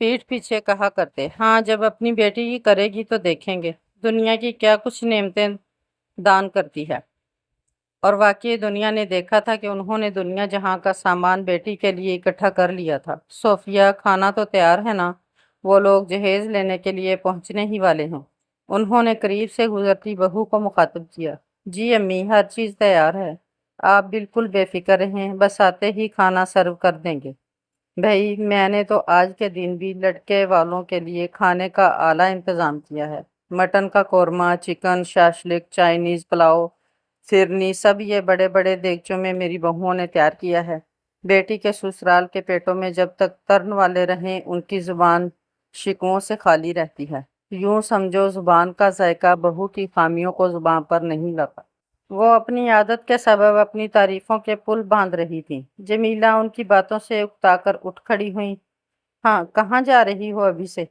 پیٹھ پیچھے کہا کرتے، ہاں جب اپنی بیٹی کی کرے گی تو دیکھیں گے دنیا کی کیا کچھ نعمتیں دان کرتی ہے۔ اور واقعی دنیا نے دیکھا تھا کہ انہوں نے دنیا جہاں کا سامان بیٹی کے لیے اکٹھا کر لیا تھا۔ صوفیہ، کھانا تو تیار ہے نا؟ وہ لوگ جہیز لینے کے لیے پہنچنے ہی والے ہیں۔ انہوں نے قریب سے گزرتی بہو کو مخاطب کیا۔ جی امی، ہر چیز تیار ہے، آپ بالکل بے فکر رہیں، بس آتے ہی کھانا سرو کر دیں گے۔ بھائی، میں نے تو آج کے دن بھی لڑکے والوں کے لیے کھانے کا اعلیٰ انتظام کیا ہے۔ مٹن کا قورمہ، چکن، شاشلک، چائنیز پلاؤ، فرنی، سب یہ بڑے بڑے دیگچوں میں میری بہوؤں نے تیار کیا ہے۔ بیٹی کے سسرال کے پیٹوں میں جب تک ترن والے رہیں ان کی زبان شکووں سے خالی رہتی ہے۔ یوں سمجھو زبان کا ذائقہ بہو کی خامیوں کو زبان پر نہیں لگا۔ وہ اپنی عادت کے سبب اپنی تعریفوں کے پل باندھ رہی تھیں۔ جمیلہ ان کی باتوں سے اکتا کر اٹھ کھڑی ہوئیں۔ ہاں، کہاں جا رہی ہو ابھی سے؟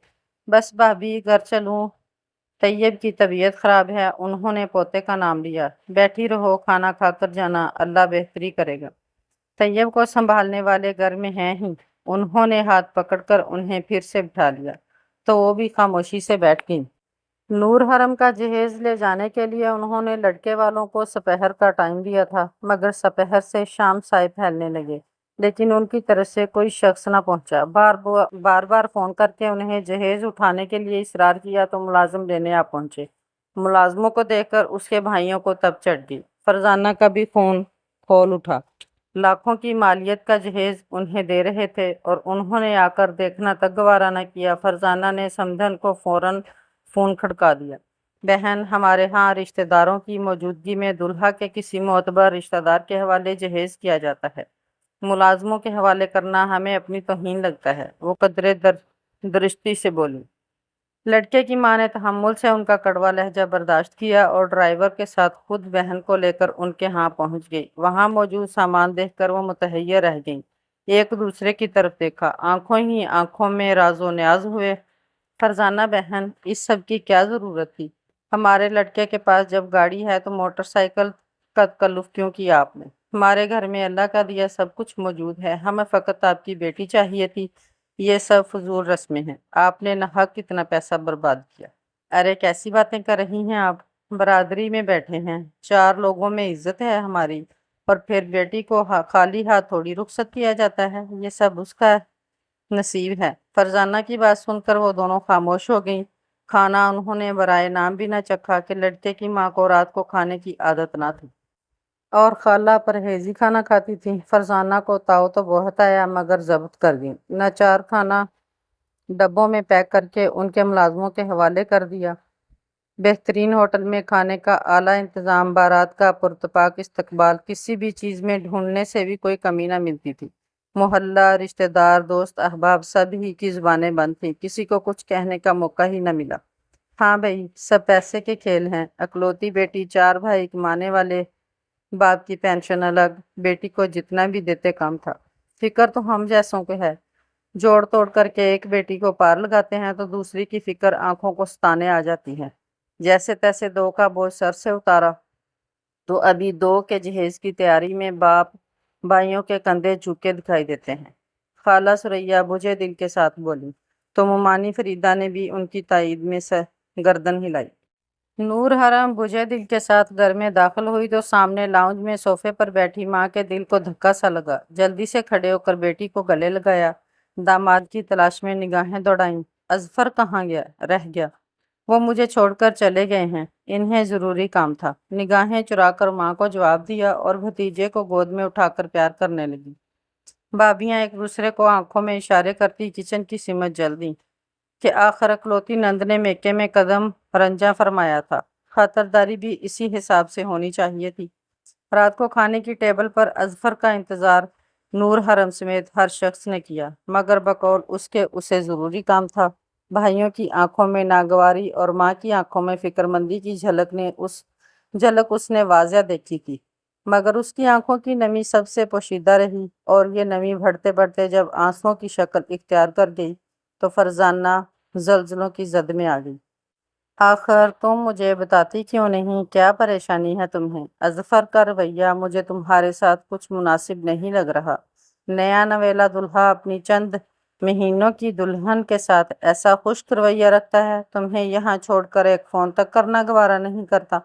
بس بھابھی، گھر چلوں، طیب کی طبیعت خراب ہے، انہوں نے پوتے کا نام لیا۔ بیٹھی رہو، کھانا کھا کر جانا، اللہ بہتری کرے گا۔ طیب کو سنبھالنے والے گھر میں ہیں ہی، انہوں نے ہاتھ پکڑ کر انہیں پھر سے بٹھا لیا تو وہ بھی خاموشی سے بیٹھ گئیں۔ نور حرم کا جہیز لے جانے کے لیے انہوں نے لڑکے والوں کو سپہر کا ٹائم دیا تھا، مگر سپہر سے شام سائے پھیلنے لگے لیکن ان کی طرف سے کوئی شخص نہ پہنچا۔ بار بار فون کر کے انہیں جہیز اٹھانے کے لیے اصرار کیا تو ملازم لینے آ پہنچے۔ ملازموں کو دیکھ کر اس کے بھائیوں کو تب چڑھ گئی۔ فرزانہ کا بھی فون کھول اٹھا۔ لاکھوں کی مالیت کا جہیز انہیں دے رہے تھے اور انہوں نے آ کر دیکھنا تک گوارا نہ کیا۔ فرزانہ نے سمدھن کو فوراً فون کھڑکا دیا۔ بہن، ہمارے ہاں رشتہ داروں کی موجودگی میں دلہا کے کسی معتبر رشتہ دار کے حوالے جہیز کیا جاتا ہے۔ ملازموں کے حوالے کرنا ہمیں اپنی توہین لگتا ہے، وہ قدرے درستی سے بولی۔ لڑکے کی ماں نے تحمل سے ان کا کڑوا لہجہ برداشت کیا اور ڈرائیور کے ساتھ خود بہن کو لے کر ان کے ہاں پہنچ گئی۔ وہاں موجود سامان دیکھ کر وہ متحیر رہ گئیں، ایک دوسرے کی طرف دیکھا، آنکھوں ہی آنکھوں میں راز و نیاز ہوئے۔ فرزانہ بہن، اس سب کی کیا ضرورت تھی؟ ہمارے لڑکے کے پاس جب گاڑی ہے تو موٹر سائیکل کا تکلف کیوں کیا آپ نے؟ ہمارے گھر میں اللہ کا دیا سب کچھ موجود ہے، ہمیں فقط آپ کی بیٹی چاہیے تھی۔ یہ سب فضول رسمیں ہیں، آپ نے ناحق کتنا پیسہ برباد کیا۔ ارے کیسی باتیں کر رہی ہیں آپ؟ برادری میں بیٹھے ہیں، 4 لوگوں میں عزت ہے ہماری، اور پھر بیٹی کو خالی ہاتھ تھوڑی رخصت کیا جاتا ہے، یہ سب اس کا نصیب ہے۔ فرزانہ کی بات سن کر وہ دونوں خاموش ہو گئیں۔ کھانا انہوں نے برائے نام بھی نہ چکھا کہ لڑکے کی ماں کو رات کو کھانے کی عادت نہ تھی اور خالہ پرہیزی کھانا کھاتی تھی۔ فرزانہ کو تاؤ تو بہت آیا مگر ضبط کر گئی۔ ناچار کھانا ڈبوں میں پیک کر کے ان کے ملازموں کے حوالے کر دیا۔ بہترین ہوٹل میں کھانے کا اعلیٰ انتظام، بارات کا پرتپاک استقبال، کسی بھی چیز میں ڈھونڈنے سے بھی کوئی کمی نہ ملتی تھی۔ محلہ، رشتہ دار، دوست احباب، سب ہی کی زبانیں بند تھیں، کسی کو کچھ کہنے کا موقع ہی نہ ملا۔ ہاں بھائی، سب پیسے کے کھیل ہیں۔ اکلوتی بیٹی، 4 بھائی کمانے والے، باپ کی پینشن الگ، بیٹی کو جتنا بھی دیتے کم تھا۔ فکر تو ہم جیسوں کو ہے، جوڑ توڑ کر کے ایک بیٹی کو پار لگاتے ہیں تو دوسری کی فکر آنکھوں کو ستانے آ جاتی ہے۔ جیسے تیسے 2 کا بوجھ سر سے اتارا تو ابھی 2 کے جہیز کی تیاری میں باپ بھائیوں کے کندھے جھکے دکھائی دیتے ہیں۔ خالہ ثریا بجھے دل کے ساتھ بولی تو ممانی فریدہ نے بھی ان کی تائید میں سے گردن ہلائی۔ نور حرم بجھے دل کے ساتھ گھر میں داخل ہوئی تو سامنے لاؤنج میں صوفے پر بیٹھی ماں کے دل کو دھکا سا لگا۔ جلدی سے کھڑے ہو کر بیٹی کو گلے لگایا، داماد کی تلاش میں نگاہیں دوڑائیں۔ اظفر کہاں گیا؟ رہ گیا، وہ مجھے چھوڑ کر چلے گئے ہیں، انہیں ضروری کام تھا۔ نگاہیں چرا کر ماں کو جواب دیا اور بھتیجے کو گود میں اٹھا کر پیار کرنے لگی۔ بھابیاں ایک دوسرے کو آنکھوں میں اشارے کرتی کچن کی سمت جل دیں کہ آخر اکلوتی نند نے میکے میں قدم رنجاں فرمایا تھا، خاطرداری بھی اسی حساب سے ہونی چاہیے تھی۔ رات کو کھانے کی ٹیبل پر اظفر کا انتظار نور حرم سمیت ہر شخص نے کیا، مگر بقول اس کے اسے ضروری کام تھا۔ بھائیوں کی آنکھوں میں ناگواری اور ماں کی آنکھوں میں فکرمندی کی جھلک اس نے واضح دیکھی تھی، مگر اس کی آنکھوں کی نمی سب سے پوشیدہ رہی، اور یہ نمی بڑھتے بڑھتے جب آنسوؤں کی شکل اختیار کر گئی تو فرزانہ زلزلوں کی زد میں آ گئی۔ آخر تم مجھے بتاتی کیوں نہیں؟ کیا پریشانی ہے تمہیں؟ اظفر کا رویہ مجھے تمہارے ساتھ کچھ مناسب نہیں لگ رہا۔ نیا نویلا دلہا اپنی چند مہینوں کی دلہن کے ساتھ ایسا خشک رویہ رکھتا ہے، تمہیں یہاں چھوڑ کر ایک فون تک کرنا گوارا نہیں کرتا۔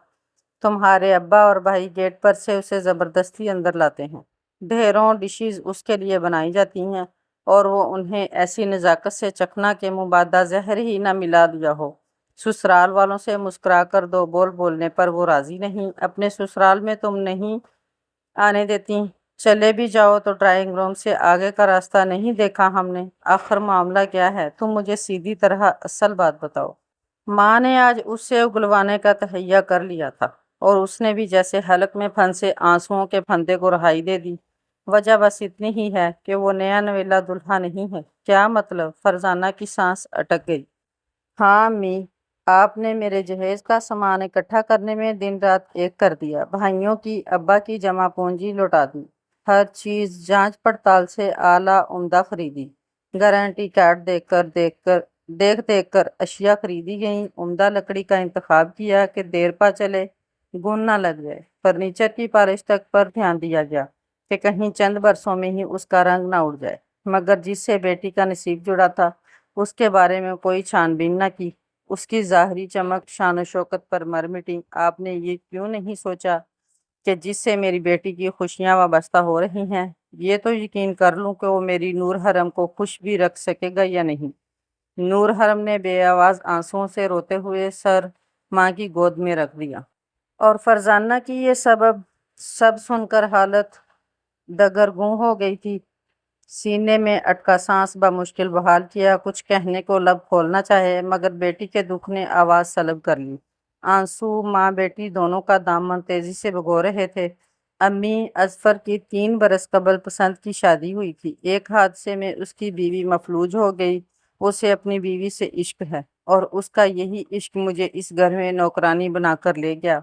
تمہارے ابا اور بھائی گیٹ پر سے اسے زبردستی اندر لاتے ہیں، ڈھیروں ڈشز اس کے لیے بنائی جاتی ہیں اور وہ انہیں ایسی نزاکت سے چکھنا کہ مبادا زہر ہی نہ ملا دیا ہو۔ سسرال والوں سے مسکرا کر دو بول بولنے پر وہ راضی نہیں، اپنے سسرال میں تم نہیں آنے دیتی، چلے بھی جاؤ تو ڈرائنگ روم سے آگے کا راستہ نہیں دیکھا ہم نے۔ آخر معاملہ کیا ہے، تم مجھے سیدھی طرح اصل بات بتاؤ۔ ماں نے آج اس سے اگلوانے کا تہیہ کر لیا تھا اور اس نے بھی جیسے حلق میں پھنسے آنسوؤں کے پھندے کو رہائی دے دی۔ وجہ بس اتنی ہی ہے کہ وہ نیا نویلا دلہا نہیں ہے۔ کیا مطلب؟ فرزانہ کی سانس اٹک گئی۔ ہاں امی، آپ نے میرے جہیز کا سامان اکٹھا کرنے میں دن رات ایک کر دیا، بھائیوں کی ابا کی جمع پونجی لوٹا دی، ہر چیز جانچ پڑتال سے اعلیٰ عمدہ خریدی، گارنٹی کارڈ دیکھ کر اشیاء خریدی گئیں، عمدہ لکڑی کا انتخاب کیا کہ دیر پا چلے، گن نہ لگ جائے، فرنیچر کی پالش تک پر دھیان دیا گیا کہ کہیں چند برسوں میں ہی اس کا رنگ نہ اڑ جائے، مگر جس سے بیٹی کا نصیب جڑا تھا اس کے بارے میں کوئی چھان بین نہ کی، اس کی ظاہری چمک شان و شوکت پر مر مٹی۔ آپ نے یہ کیوں نہیں سوچا کہ جس سے میری بیٹی کی خوشیاں وابستہ ہو رہی ہیں، یہ تو یقین کر لوں کہ وہ میری نور حرم کو خوش بھی رکھ سکے گا یا نہیں۔ نور حرم نے بے آواز آنسوؤں سے روتے ہوئے سر ماں کی گود میں رکھ دیا، اور فرزانہ کی یہ سب سن کر حالت دگرگوں ہو گئی تھی۔ سینے میں اٹکا سانس بمشکل بحال کیا، کچھ کہنے کو لب کھولنا چاہے مگر بیٹی کے دکھ نے آواز سلب کر لی۔ آنسو ماں بیٹی دونوں کا دامن تیزی سے بھگو رہے تھے۔ امی، اظفر کی 3 برس قبل پسند کی شادی ہوئی تھی، ایک حادثے میں اس کی بیوی مفلوج ہو گئی، اسے اپنی بیوی سے عشق ہے اور اس کا یہی عشق مجھے اس گھر میں نوکرانی بنا کر لے گیا۔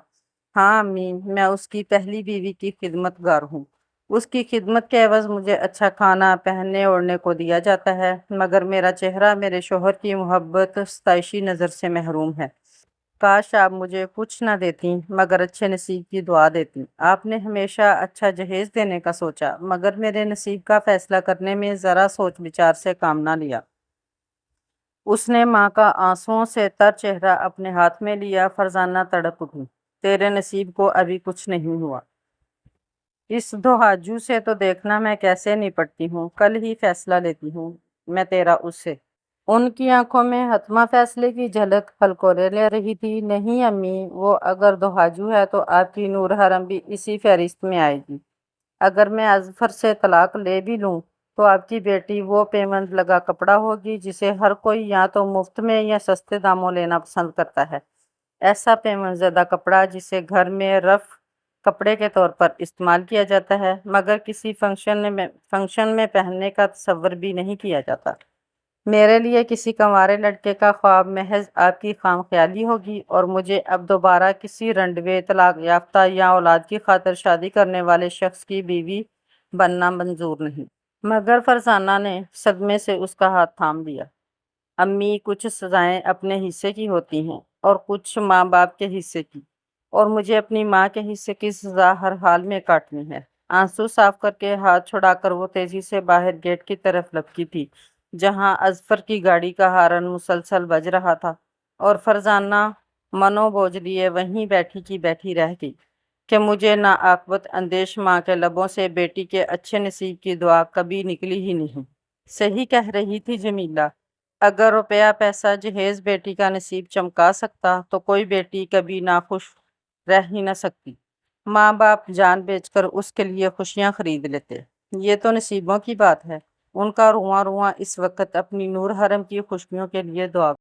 ہاں امی، میں اس کی پہلی بیوی کی خدمت گار ہوں، اس کی خدمت کے عوض مجھے اچھا کھانا پہننے اوڑھنے کو دیا جاتا ہے، مگر میرا چہرہ میرے شوہر کی محبت ستائشی نظر سے محروم ہے۔ کاش آپ مجھے کچھ نہ دیتی مگر اچھے نصیب کی دعا دیتی۔ آپ نے ہمیشہ اچھا جہیز دینے کا سوچا مگر میرے نصیب کا فیصلہ کرنے میں ذرا سوچ بچار سے کام نہ لیا۔ اس نے ماں کا آنسوؤں سے تر چہرہ اپنے ہاتھ میں لیا۔ فرزانہ تڑپ اٹھی، تیرے نصیب کو ابھی کچھ نہیں ہوا، اس دہاجو سے تو دیکھنا میں کیسے نپٹتی ہوں، کل ہی فیصلہ لیتی ہوں میں تیرا اس سے۔ ان کی آنکھوں میں حتمی فیصلے کی جھلک پھلکولے لے رہی تھی۔ نہیں امی، وہ اگر دہاجو ہے تو آپ کی نور حرم بھی اسی فہرست میں آئے گی۔ اگر میں اظفر سے طلاق لے بھی لوں تو آپ کی بیٹی وہ پیوند لگا کپڑا ہوگی جسے ہر کوئی یا تو مفت میں یا سستے داموں لینا پسند کرتا ہے، ایسا پیوند زدہ کپڑا جسے گھر میں رف کپڑے کے طور پر استعمال کیا جاتا ہے مگر کسی فنکشن میں پہننے کا تصور بھی نہیں کیا جاتا۔ میرے لیے کسی کنوارے لڑکے کا خواب محض آپ کی خام خیالی ہوگی اور مجھے اب دوبارہ کسی رنڈوے، طلاق یافتہ یا اولاد کی خاطر شادی کرنے والے شخص کی بیوی بننا منظور نہیں۔ مگر فرزانہ نے صدمے سے اس کا ہاتھ تھام لیا۔ امی، کچھ سزائیں اپنے حصے کی ہوتی ہیں اور کچھ ماں باپ کے حصے کی، اور مجھے اپنی ماں کے حصے کی سزا ہر حال میں کاٹنی ہے۔ آنسو صاف کر کے ہاتھ چھڑا کر وہ تیزی سے باہر گیٹ کی طرف لپکی تھی جہاں اظفر کی گاڑی کا ہارن مسلسل بج رہا تھا، اور فرزانہ منو بوجھ لیے وہیں بیٹھی کی بیٹھی رہ گئی کہ مجھے ناعاقبت اندیش ماں کے لبوں سے بیٹی کے اچھے نصیب کی دعا کبھی نکلی ہی نہیں۔ صحیح کہہ رہی تھی جمیلہ، اگر روپیہ پیسہ جہیز بیٹی کا نصیب چمکا سکتا تو کوئی بیٹی کبھی ناخوش رہ ہی نہ سکتی۔ ماں باپ جان بیچ کر اس کے لیے خوشیاں خرید لیتے، یہ تو نصیبوں کی بات ہے۔ ان کا رواں رواں اس وقت اپنی نور حرم کی خوشیوں کے لیے دعا